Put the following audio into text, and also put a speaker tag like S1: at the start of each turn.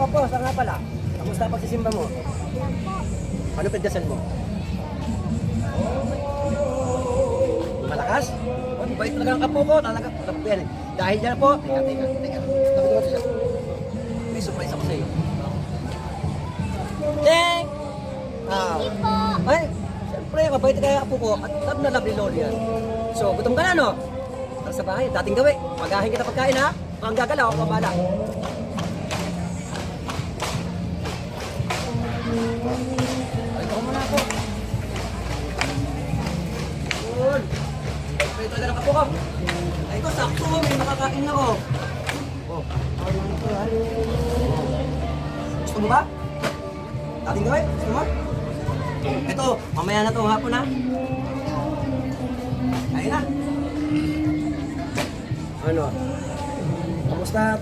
S1: opo, sa nga pala. Kamusta ang pagsisimba mo? Ano pagdasal mo? Malakas? Oh, bait talaga ang apo ko. Talaga, yan. Dahil dyan po, teka. Tabi ko siya. May surprise ako sa iyo. Deng! Ay, siyempre, mabait kaya apo ko. At love na love ni Lolo yan. So, gutom ka na, no? Tara sa bahay, dating gawi. Magahin kita pagkain, ha? Ang gagalaw, ako mabala. Ay, ako muna ako. Yun. Pwede talaga ng apo ko. Ay, ito, sakto. May makakain ako. Oh. Gusto mo ba? Dating gawin? Gusto mo? Ito, mamaya na ito, hapon na. Ayun na. Ano? Kamusta?